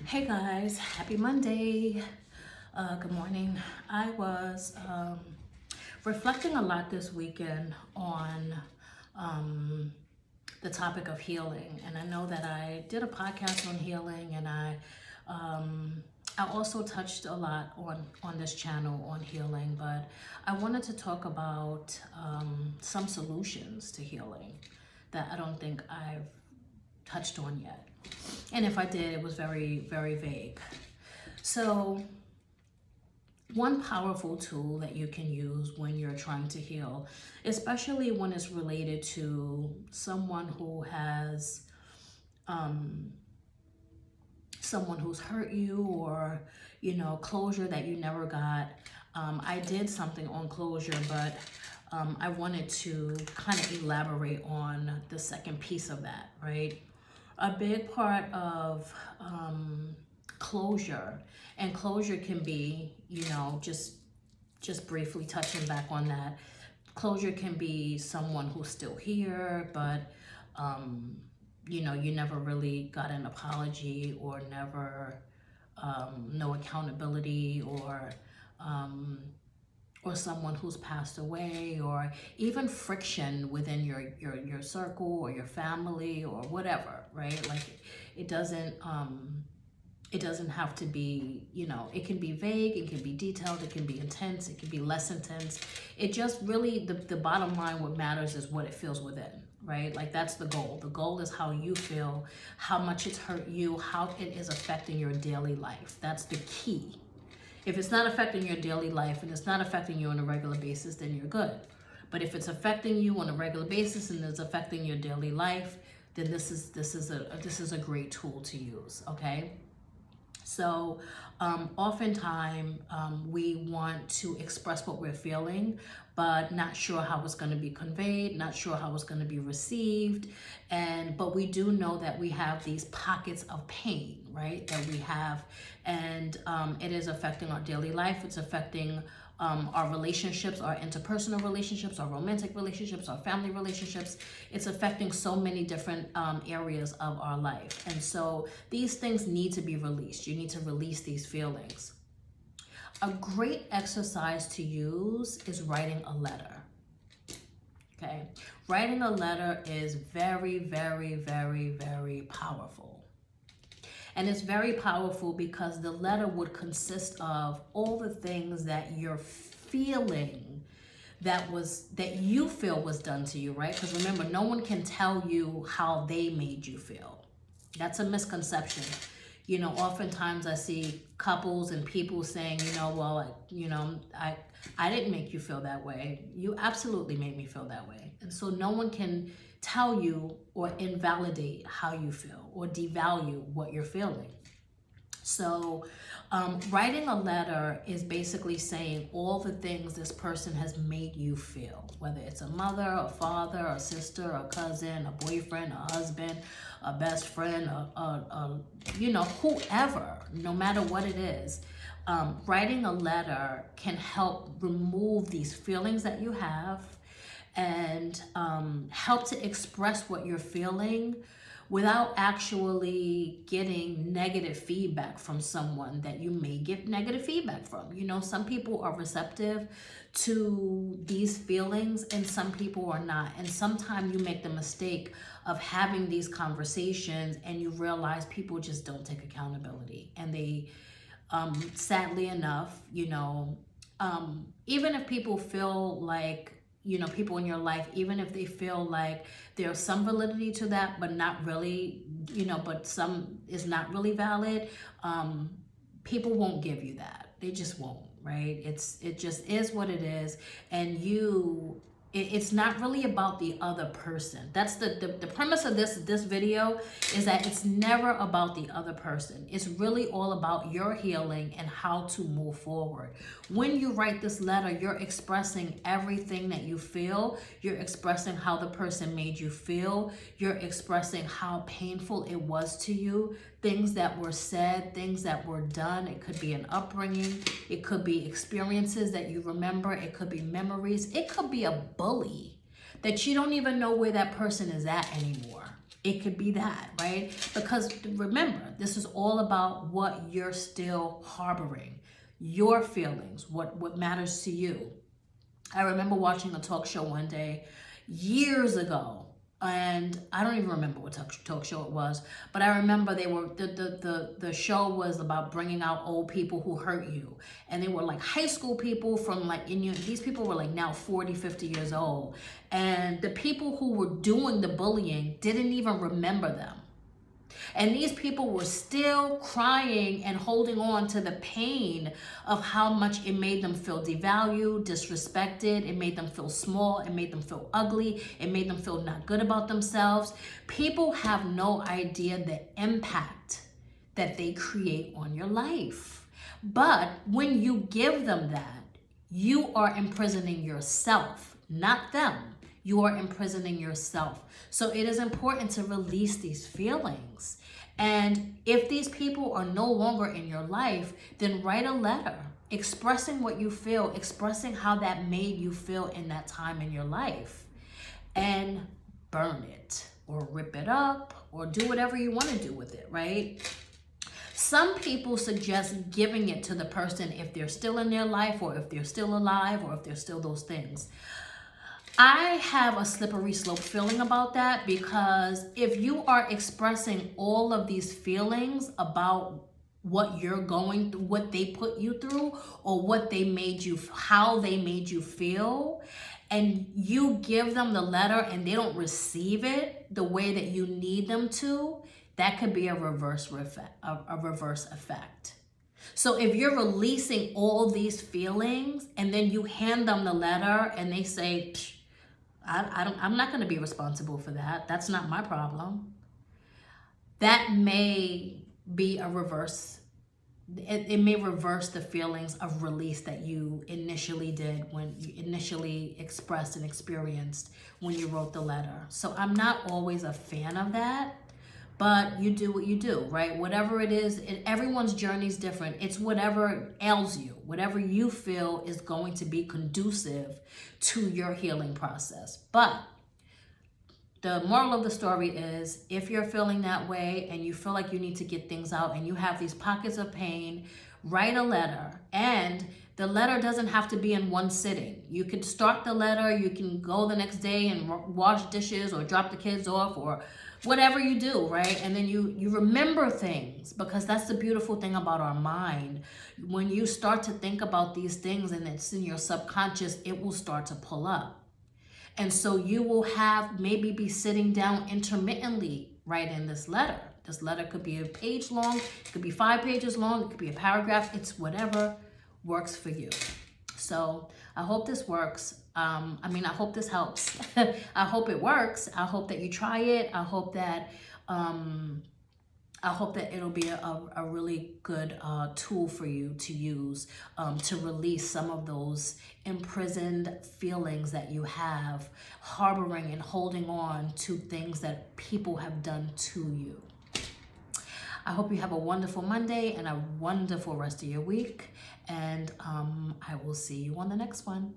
Hey guys, happy Monday. Good morning. I was reflecting a lot this weekend on the topic of healing, and I know that I did a podcast on healing, and I also touched a lot on this channel on healing, but I wanted to talk about some solutions to healing that I don't think I've touched on yet. And if I did, it was very, very vague. So, one powerful tool that you can use when you're trying to heal, especially when it's related to someone who has, someone who's hurt you, or, closure that you never got. I did something on closure, but I wanted to kind of elaborate on the second piece of that, right? A big part of closure, and closure can be, just briefly touching back on that, closure can be someone who's still here, but you never really got an apology, or never no accountability, or someone who's passed away, or even friction within your circle or your family or whatever, right? Like it doesn't have to be, it can be vague, it can be detailed, it can be intense, it can be less intense. It just really, the bottom line, what matters is what it feels within, right? Like that's the goal. The goal is how you feel, how much it's hurt you, how it is affecting your daily life. That's the key. If it's not affecting your daily life and it's not affecting you on a regular basis, then you're good. But if it's affecting you on a regular basis and it's affecting your daily life, then this is a great tool to use. Okay. So oftentimes we want to express what we're feeling, but not sure how it's going to be conveyed, not sure how it's going to be received. But we do know that we have these pockets of pain, right? That we have, and it is affecting our daily life. It's affecting our relationships, our interpersonal relationships, our romantic relationships, our family relationships. It's affecting so many different areas of our life. And so these things need to be released. You need to release these feelings. A great exercise to use is writing a letter. Okay. Writing a letter is very, very, very, very powerful. And it's very powerful because the letter would consist of all the things that you're feeling that you feel was done to you, right? Because remember, no one can tell you how they made you feel. That's a misconception. Oftentimes I see couples and people saying, I didn't make you feel that way. You absolutely made me feel that way. And so no one can tell you or invalidate how you feel or devalue what you're feeling. So writing a letter is basically saying all the things this person has made you feel, whether it's a mother, a father, a sister, a cousin, a boyfriend, a husband, a best friend, whoever, no matter what it is. Writing a letter can help remove these feelings that you have, and help to express what you're feeling without actually getting negative feedback from someone that you may get negative feedback from. Some people are receptive to these feelings and some people are not. And sometimes you make the mistake of having these conversations and you realize people just don't take accountability. And they, sadly enough, even if people feel like, people in your life, even if they feel like there's some validity to that, but not really, but some is not really valid, people won't give you that. They just won't, right? It just is what it is. And it's not really about the other person. That's the premise of this video, is that it's never about the other person. It's really all about your healing and how to move forward. When you write this letter, you're expressing everything that you feel. You're expressing how the person made you feel. You're expressing how painful it was to you. Things that were said, things that were done. It could be an upbringing. It could be experiences that you remember. It could be memories. It could be a bully that you don't even know where that person is at anymore. It could be that, right? Because remember, this is all about what you're still harboring, your feelings, what matters to you. I remember watching a talk show one day years ago, and I don't even remember what talk show it was, but I remember they were the show was about bringing out old people who hurt you, and they were like high school people from like these people were like now 40, 50 years old, and the people who were doing the bullying didn't even remember them. And these people were still crying and holding on to the pain of how much it made them feel devalued, disrespected. It made them feel small. It made them feel ugly. It made them feel not good about themselves. People have no idea the impact that they create on your life. But when you give them that, you are imprisoning yourself, not them. You are imprisoning yourself. So it is important to release these feelings. And if these people are no longer in your life, then write a letter expressing what you feel, expressing how that made you feel in that time in your life, and burn it or rip it up or do whatever you want to do with it, right? Some people suggest giving it to the person if they're still in their life, or if they're still alive, or if they're still those things. I have a slippery slope feeling about that, because if you are expressing all of these feelings about what you're going through, what they put you through, or what they made you, how they made you feel, and you give them the letter and they don't receive it the way that you need them to, that could be a reverse effect. So if you're releasing all these feelings and then you hand them the letter and they say, I'm not going to be responsible for that. That's not my problem. That may be a reverse. It may reverse the feelings of release that you initially did, when you initially expressed and experienced when you wrote the letter. So I'm not always a fan of that, but you do what you do, right? Whatever it is, everyone's journey is different. It's whatever ails you, whatever you feel is going to be conducive to your healing process. But the moral of the story is, if you're feeling that way and you feel like you need to get things out and you have these pockets of pain, write a letter. And the letter doesn't have to be in one sitting. You could start the letter, you can go the next day and wash dishes or drop the kids off or whatever you do, right? And then you remember things, because that's the beautiful thing about our mind. When you start to think about these things and it's in your subconscious, it will start to pull up. And so you will have maybe be sitting down intermittently writing this letter. This letter could be a page long, it could be 5 pages long, it could be a paragraph. It's whatever works for you. So I hope this works. I hope this helps. I hope it works. I hope that you try it. I hope that it'll be a really good tool for you to use to release some of those imprisoned feelings that you have, harboring and holding on to things that people have done to you. I hope you have a wonderful Monday and a wonderful rest of your week. And I will see you on the next one.